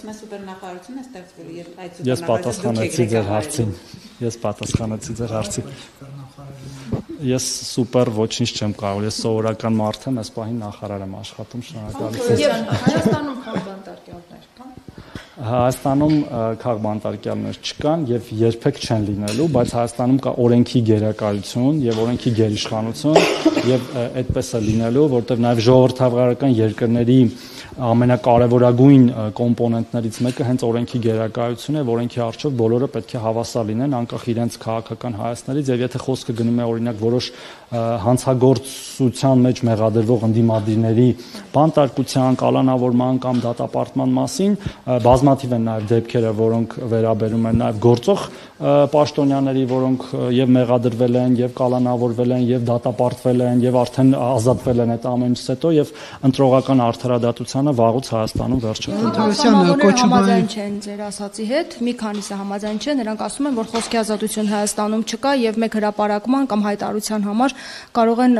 ասում է սուպերնախարարություն է ստեղծվել, այդ Ես պատասխանեցի ձեր հարցին։ Ես սուպեր ոչինչ չեմ կարող, ես սովորական մարդ եմ, այս պահին նախարար եմ աշխատում, շնորհակալություն։ Հայաստանում քաղբանտարկյալներ կան։ Հայաստանում քաղբանտարկյալներ չկան եւ երբեք չեն լինելու, բայց Հայաստանում կա օրենքի գերակայություն եւ օրենքի գերիշխանություն եւ այդպես է լինելու, որտեղ նաեւ ժողովրդավարական երկրների ամենակարևորագույն կոմպոնենտներից մեկը հենց օրենքի գերակայությունն է, որ օրենքի առջև բոլորը պետք է հավասար լինեն, անկախ իրենց քաղաքական հայացքներից, եւ եթե խոսքը գնում է օրինակ որոշ հանցագործության մեջ մեղադրվող ընդդիմադիրների բանտարկության, կալանավորման կամ դատապարտման մասին, բազմաթիվ են նաեւ դեպքերը, որոնք վերաբերում են նաեւ գործող պաշտոնյաների, որոնք եւ մեղադրվել են, եւ կալանավորվել են, եւ դատապարտվել են, եւ արդեն ազատվել են այդ ամենից հետո եւ ընտրողական արդարադատությանը վաղուց Հայաստանում վերջ է։ Համաձայն չեն ձեր ասացի հետ, մի քանիսը համաձայն չեն, նրանք ասում են, որ խոսքի ազատություն Հայաստանում չկա եւ մեկ հրապարակման կամ հայտարարության համար կարող են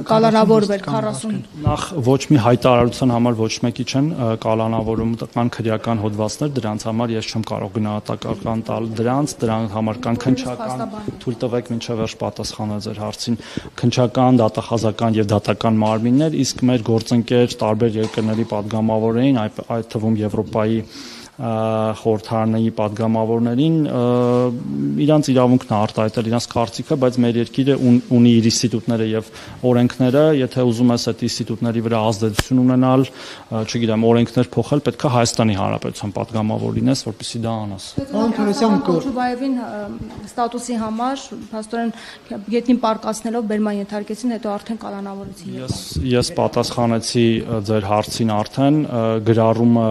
կալանավորվել 40։ Նախ ոչ մի հայտարարության համար ոչ մեկի չեն կալանավորում, կան քրեական հոդվածներ, դրանց համար ես չեմ կարող գնահատական տալ դրանց համար կան քննչական, թույլ տվեք մինչև վերջ պատասխանել ձեր հարցին, քննչական, դատախազական եւ դատական մարմիններ, իսկ մեր գործընկեր տարբեր երկրների падգամավորներին, այդ թվում Եվրոպայի խորհրդարանների падգամավորներին իրանց իրավունքն է արտահայտել իրանց կարծիքը, բայց մեր երկիրը ունի իր ինստիտուտները եւ օրենքները, եթե ուզում ես այդ ինստիտուտների վրա ազդեցություն ունենալ, չգիտեմ, օրենքներ փոխել, պետք է Հայաստանի Հանրապետության падգամավոր լինես, որպեսզի դա անես։ Քոչուբաևին ստատուսի համար փաստորեն գետնին պարկասնելով բերման ենթարկեցին, հետո արդեն կալանավորեցին։ Ես պատասխանեցի ձեր հարցին արդեն, գրառումը,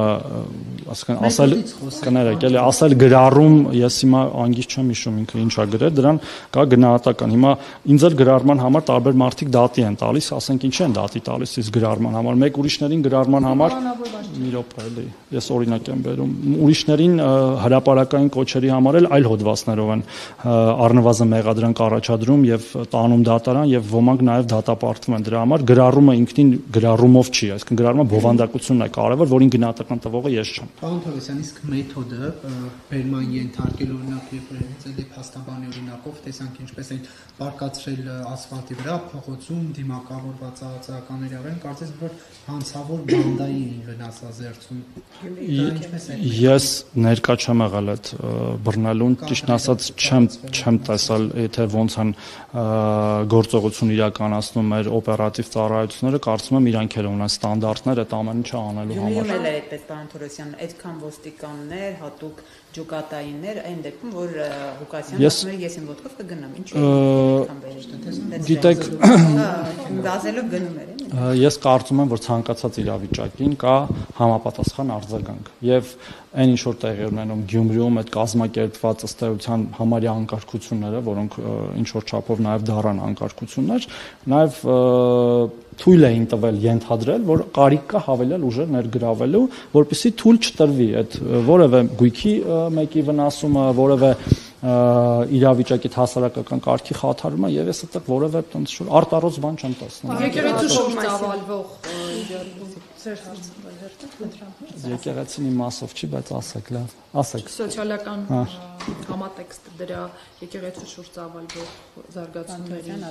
ասել կներեք, էլի ասել գրառում, ես հիմա անգից չեմ հիշում ինքը ինչա գրել, դրան կա գնահատական։ Հիմա ինձ էլ գրառման համար տարբեր մարդիկ դատի են տալիս, ասենք ինչ են դատի տալիս իսկ գրառման համար, մեկ ուրիշներին գրառման համար մի րոպե էլի, ես օրինակ եմ բերում, ուրիշներին հրապարակային կոչերի համար էլ այլ հոդվածներով են առնվազն մեղադրանք առաջադրում եւ տանում դատարան եւ ոմանք նաեւ դատապարտվում են դրա համար, գրառումը ինքնին գրառումով չի, այսինքն գրառումը բովանդակությունն է կարևոր, որին գնահատական տվողը ես չեմ։ Պարոն Թովոսյան, իսկ մեթոդը բերման ենթարկել օրինակ եւ փաստաբանի օրինակով տեսանք ինչպես են պարկացրել ասֆալտի վրա փողոցում դիմակավորված ածականների առեն, կարծես որ հանցավոր բանդայի էին վնասազերծում։ Ես ներկա չեմ եղել այդ բռնելուն, ճիշտն ասած չեմ տեսել, եթե ոնց են գործողություն իրականացնում մեր օպերատիվ ծառայությունները, կարծում եմ իրանք էլ ունեն ստանդարտներ այդ ամեն ինչը անելու համար։ Յուրիում էլ է այդպես, պարոն Թորոսյան, այդքան ոստիկաններ, հատուկ ջոկատայիններ, այն դեպքում, որ Ղուկասյանը ասում է ես իմ ոտքով կգնամ, ինչու է։ Գիտեք, գազելով գնում էր։ Ես կարծում եմ, որ ցանկացած իրավիճակին կա համապատասխան արձագանք եւ այն ինչ որ տեղի ունենում Գյումրիում այդ կազմակերպված ըստ էության համարյա անկարգությունները, որոնք ինչ որ չափով նաեւ դառան անկարգություններ, նաեւ թույլ էին տվել ենթադրել, որ կարիք կա հավելյալ ուժեր ներգրավելու, որպեսզի թույլ չտրվի այդ որևէ գույքի մեկի վնասումը, որևէ իրավիճակի հասարակական կարգի խաթարումը եւ ես այդտեղ որևէ տենց շուտ արտառոց բան չեմ տեսնում։ Եկեղեցու շուրջ ծավալվող Եկեղեցին իմասով չի, բայց ասեք, լավ, ասեք։ Սոցիալական համատեքստ դրա եկեղեցու շուրջ ծավալվող զարգացումներին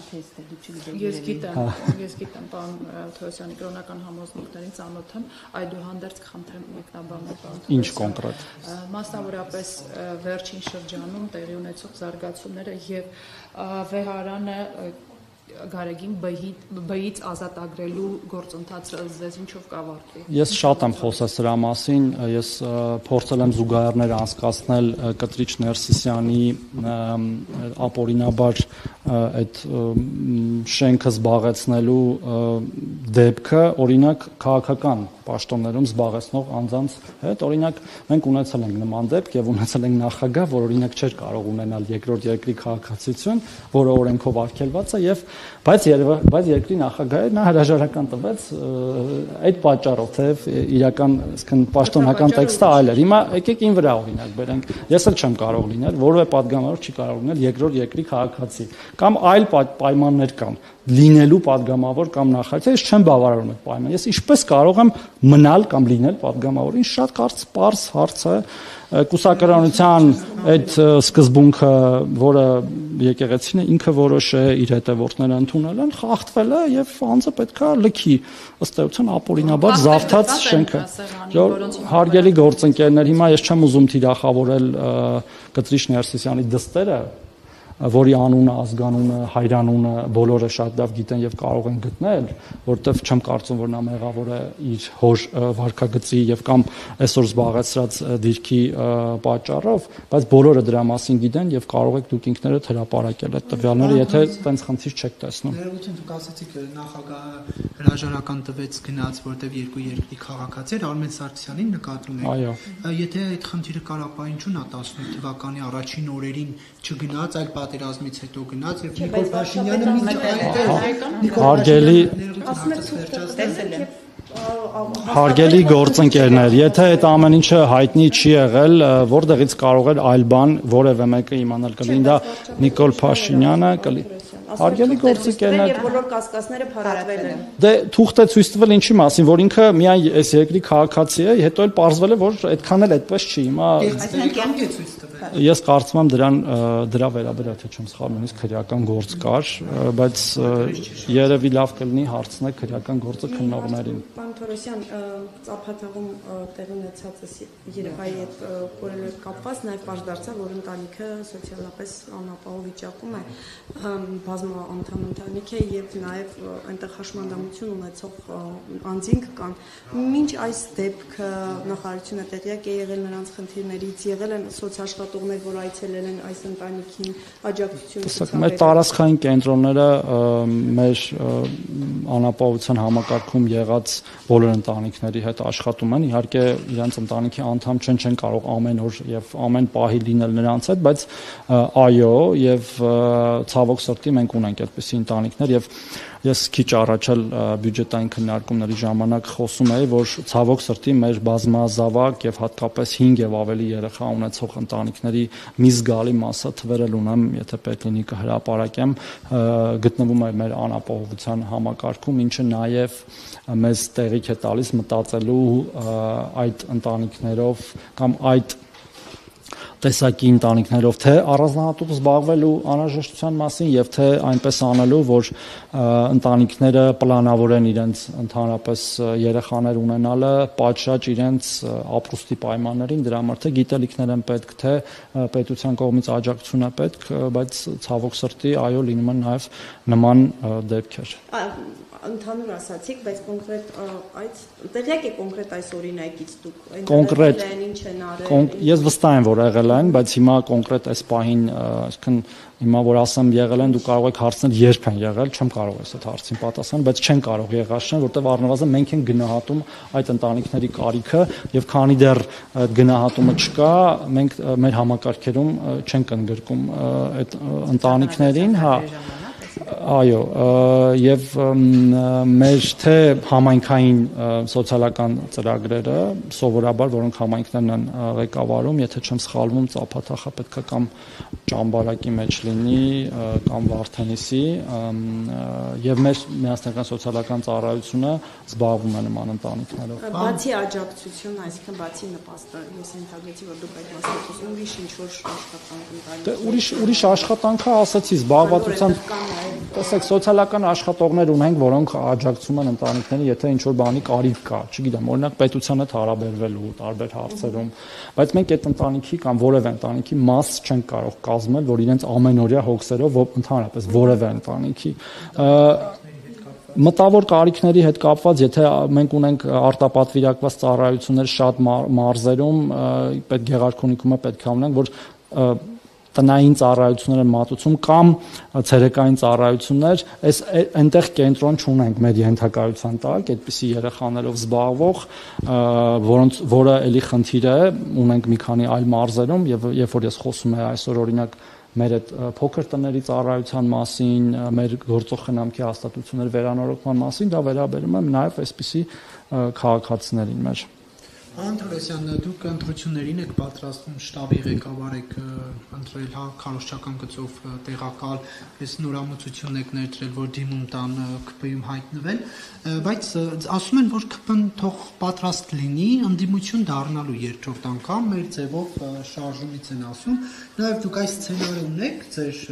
ես գիտեմ, պարոն Թովոսյանի կրոնական համոզմունքներին ծանոթ եմ, այդուհանդերձ կխնդրեմ մեկնաբանել պարոն Թովոսյան։ Ինչ կոնկրետ։ Մասնավորապես վերջին շրջանում տեղի ունեցող զարգացումները եւ վեհարանը Գարեգին բից ազատագրելու գործընթացը ձեզ ինչով կավարտվի։ Ես շատ եմ խոսել սրա մասին, ես փորձել եմ զուգահեռներ անցկացնել Կտրիչ Ներսիսյանի ապօրինաբար այդ շենքը զբաղեցնելու դեպքը, օրինակ քաղաքական պաշտոններում զբաղեցնող անձանց հետ, օրինակ մենք ունեցել ենք նման դեպք եւ ունեցել ենք նախագահ, որ օրինակ չէր կարող ունենալ երկրորդ երկրի քաղաքացիություն, որը օրենքով արգելված է եւ բայց երկրի նախագահը նա հրաժարական տվեց այդ պատճառով, թեև իրական, այսինքն պաշտոնական տեքստը այլ էր։ Հիմա եկեք ին վրա օրինակ բերենք։ Ես էլ չեմ կարող լինել, որևէ падգամավոր չի կարող լինել երկրորդ երկրի քաղաքացի։ կամ այլ պայմաններ կան լինելու падգամավոր կամ նախարար, ես չեմ բավարարում այդ պայմանը։ Ես ինչպես կարող եմ մնալ կամ լինել падգամավոր։ Ինչ շատ պարզ հարց է։ Կուսակրոնության այդ սկզբունքը, որը եկեղեցին է ինքը որոշ է, իր հետևորդները ընդունել են, խախտվել է եւ անձը պետքա լքի ըստ էության ապօրինաբար զավթած շենքը։ Հարգելի գործընկերներ, հիմա ես չեմ ուզում թիրախավորել Կտրիչ Ներսիսյանի դստերը, որի անունը, ազգանունը, հայրանունը բոլորը շատ լավ գիտեն եւ կարող են գտնել, որտեվ չեմ կարծում, որ նա մեղավոր է իր հոր վարքագծի եւ կամ այսօր զբաղեցրած դիրքի պատճառով, բայց բոլորը դրա մասին գիտեն եւ կարող եք դուք ինքներդ հրապարակել այդ տվյալները, եթե այդպես խնդիր չեք տեսնում։ Ներողություն, դուք ասացիք նախագահը հրաժարական տվեց գնաց, որտեվ երկու երկրի քաղաքացի էր, Արմեն Սարգսյանին նկատում եք։ Այո։ Եթե այդ խնդիրը կարապա ինչու նա 15 թվականի առաջին օրերին չգնաց, այլ պատերազմից հետո գնաց եւ Նիկոլ Փաշինյանը Հարգելի գործընկերներ, եթե այդ ամեն ինչը հայտնի չի եղել, որտեղից կարող էր այլ բան որևէ մեկը իմանալ կլինի, դա Նիկոլ Փաշինյանը կլինի։ Հարգելի գործընկերներ, բոլոր կասկածները փարատվել են։ Դե թուղթ է ցույց տվել ինչի մասին, որ ինքը միայն այս երկրի քաղաքացի է, հետո էլ պարզվել է, որ այդքան էլ այդպես չի։ Հիմա ես կարծում եմ դրա վերաբերյալ թե չեմ սխալվում, նույնիսկ քրեական գործ կար, բայց երևի լավ կլինի հարցնել քրեական գործը քննողներին։ Պարոն Թորոսյան, Ծափաթաղում տեղի ունեցածս երեխայի հետ կորելու հետ կապված նաև պարզ դարձավ, որ ընտանիքը սոցիալապես անապահով վիճակում է, բազմաանդամ ընտանիք է եւ նաեւ այնտեղ հաշմանդամություն ունեցող անձինք կան։ Մինչ այս դեպքը նախարարությունը տեղյակ է եղել նրանց խնդիրներից, եղել են սոցաշխատողներ, որ այցելել են այս ընտանիքին, աջակցություն ցուցաբերել։ Մեր տարածքային կենտրոնները մեր անապահովության համակարգում եղած բոլոր ընտանիքների հետ աշխատում են, իհարկե իրենց ընտանիքի անդամ չեն կարող ամեն օր եւ ամեն պահի լինել նրանց հետ, բայց այո, եւ ցավոք սրտի մենք ունենք այդպիսի ընտանիքներ եւ ես քիչ առաջ էլ բյուջետային քննարկումների ժամանակ խոսում էի, որ ցավոք սրտի մեր բազմազավակ եւ հատկապես 5 եւ ավելի երեխա ունեցող ընտանիքների մի զգալի մասը թվերել ունեմ, եթե պետք լինի կհրապարակեմ, գտնվում է մեր անապահովության համակարգում, ինչը նաեւ մեզ տեղիք է տալիս մտածելու այդ ընտանիքներով կամ այդ տեսակի ընտանիքներով թե առանձնահատուկ զբաղվելու անհրաժեշտության մասին եւ թե այնպես անելու, որ ընտանիքները պլանավորեն իրենց ընդհանրապես երեխաներ ունենալը պատշաճ իրենց ապրուստի պայմաններին, դրա համար թե գիտելիքներ են պետք, թե պետության կողմից աջակցություն է պետք, բայց ցավոք սրտի այո լինում են նաեւ նման դեպքեր։ Ընդհանուր ասացիք, բայց կոնկրետ այդ տեղյակ է կոնկրետ այս օրինակից դուք կոնկրետ ինչ են արել։ Ես վստահ եմ, որ եղել են, բայց հիմա կոնկրետ այս պահին, այսինքն հիմա որ ասեմ եղել են, դուք կարող եք հարցնել երբ են եղել, չեմ կարող այս հարցին պատասխանել, բայց չեն կարող եղաշնել, որտեղ առնվազն մենք ենք գնահատում այդ ընտանիքների կարիքը եւ քանի դեռ այդ գնահատումը չկա, մենք մեր համակարգերում չենք ընդգրկում այդ ընտանիքներին, հա Այո, եւ մեր թե համայնքային սոցիալական ծրագրերը սովորաբար, որոնք համայնքներն են ղեկավարում, եթե չեմ սխալվում, Ծափաթախը պետքա կամ Ճամբարակի մեջ լինի, կամ Վարդենիսի, եւ մեր միասնական սոցիալական ծառայությունը զբաղվում է նման ընտանիքներով։ Բացի աջակցություն, այսինքն բացի նպաստը, ես ենթադրեցի, որ դուք այդ մասը խոսում ուրիշ ինչ-որ աշխատանք Դե ուրիշ աշխատանքը ասացի, զբաղվածության Տեսեք, սոցիալական աշխատողներ ունենք, որոնք աջակցում են ընտանիքներին, եթե ինչ-որ բանի կարիք կա, չգիտեմ, օրինակ պետության հետ հարաբերվելու տարբեր հարցերում, բայց մենք այդ ընտանիքի կամ որևէ ընտանիքի մաս չենք կարող կազմել, որ իրենց ամենօրյա հոգսերով ընդհանրապես որևէ ընտանիքի մտավոր կարիքների հետ կապված, եթե մենք ունենք արտապատվիրակված ծառայություններ շատ մարզերում, պետք գեղարքունիքում է պետք է ունենք, որ տնային ծառայություններ են մատուցում կամ ցերեկային ծառայություններ, այնտեղ կենտրոն չունենք մեր ենթակայության տակ, այդպիսի երեխաներով զբաղվող, որը էլի խնդիր է, ունենք մի քանի այլ մարզերում եւ երբ որ ես խոսում եմ այսօր օրինակ մեր այդ փոքր տների ծառայության մասին, մեր գործող խնամքի հաստատությունների վերանորոգման մասին, դա վերաբերում է նաեւ այսպիսի քաղաքացիներին մեր։ Անտարեսյան, դուք ընտրություններին եք պատրաստվում, շտաբի ղեկավար եք ընտրել, հա, քարոզչական գծով տեղակալ, այս նորամուծությունն եք ներդրել, որ դիմում տան ԿՊ-ում հայտնվել, բայց ասում են, որ ԿՊ-ն թող պատրաստ լինի ընդդիմություն դառնալու երկրորդ անգամ, մեր ձևով շարժումից են ասում, նաև դուք այս սցենարը ունեք ձեր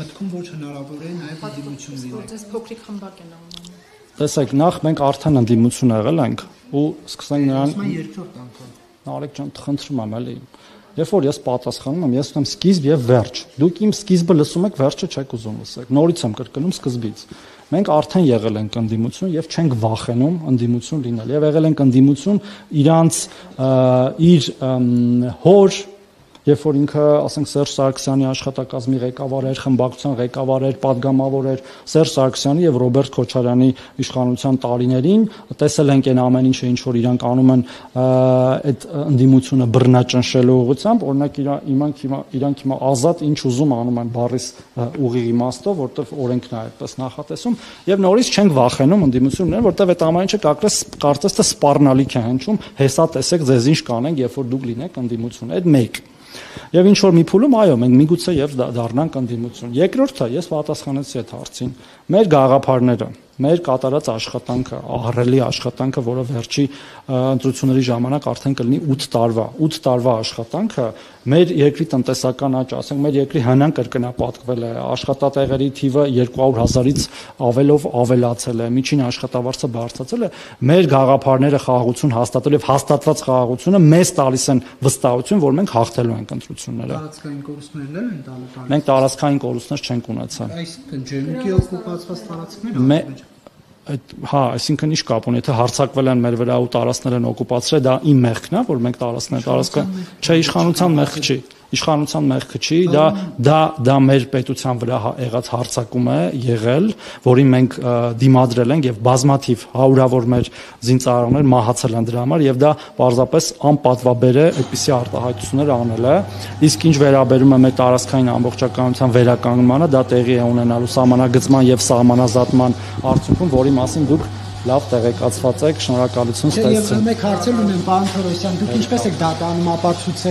մտքում, որ հնարավոր է նաև ընդդիմություն լինել։ Որպես փոքրիկ խմբակ են անում։ Տեսեք, նախ մենք արդեն ընդդիմություն եղել ենք ու սկսենք նրան երկրորդ անգամ։ Նարեկ ջան, խնդրում եմ էլի։ Երբ որ ես պատասխանում եմ, ես ունեմ սկիզբ եւ վերջ։ Դուք իմ սկիզբը լսում եք, վերջը չեք ուզում լսեք։ Նորից եմ կրկնում սկզբից։ Մենք արդեն եղել ենք ընդդիմություն եւ չենք վախենում ընդդիմություն լինել։ Եվ եղել ենք ընդդիմություն իր հոր Երբ որ ինքը, ասենք, Սերժ Սարգսյանի աշխատակազմի ղեկավար էր, խմբակցության ղեկավար էր, падգամավոր էր Սերժ Սարգսյանի եւ Ռոբերտ Քոչարյանի իշխանության տարիներին, տեսել ենք այն ամեն ինչը, ինչ որ իրանք անում են այդ ընդդիմությունը բռնաճնշելու ուղղությամբ, օրինակ իրանք հիմա ազատ ինչ ուզում անում են բառիս ուղիղ իմաստով, որտեղ օրենքն է այդպես նախատեսում, եւ նորից չենք վախենում ընդդիմություն լինել, որտեղ այդ ամեն ինչը կարծես թե սպառնալիք է հնչում, հեսա տեսեք ձեզ ինչ կանենք, երբ որ դուք լինեք ընդդիմություն, այդ մեկ։ Եվ ինչ որ մի փուլում, այո, մենք միգուցե եւ դառնանք ընդդիմություն։ Երկրորդը, ես պատասխանեցի այդ հարցին։ Մեր գաղափարները, մեր կատարած աշխատանքը, ահռելի աշխատանքը, որը վերջի ընտրությունների ժամանակ արդեն կլինի 8 տարվա աշխատանքը, մեր երկրի տնտեսական աճ, ասենք, մեր երկրի հնան կրկնապատկվել է, աշխատատեղերի թիվը 200,000-ից ավելով ավելացել է, միջին աշխատավարձը բարձրացել է, մեր գաղափարները խաղաղություն հաստատել եւ հաստատված խաղաղությունը մեզ տալիս են վստահություն, որ մենք հաղթելու ենք ընտրությունները։ Տարածքային կորուստներն են տալիս։ Մենք տարածքային կորուստներ չենք ունեցել։ Այսինքն ջերմուկի օկուպացված տարածքները Հա, այսինքն ինչ կապ ունի, թե հարձակվել են մեր վրա ու տարածքներ են օկուպացրել, դա իմ մեղքն է, որ մենք տարածքներ տարածքը, չէ, իշխանության մեղք չի, իշխանության մեղքը չի, դա մեր պետության վրա եղած հարձակում է եղել, որին մենք դիմադրել ենք եւ բազմաթիվ հարյուրավոր մեր զինծառայողներ մահացել են դրա համար եւ դա պարզապես անպատվաբեր է այդպիսի արտահայտություններ անելը, իսկ ինչ վերաբերում է մեր տարածքային ամբողջականության վերականգնմանը, դա տեղի է ունենալու սահմանագծման եւ սահմանազատման արդյունքում, որի մասին դուք լավ տեղեկացված եք, շնորհակալություն ստեղծեցին։ Եվ մեկ հարցել ունեմ, պարոն Թորոսյան, դուք ինչպես եք դա տանում ապացուցել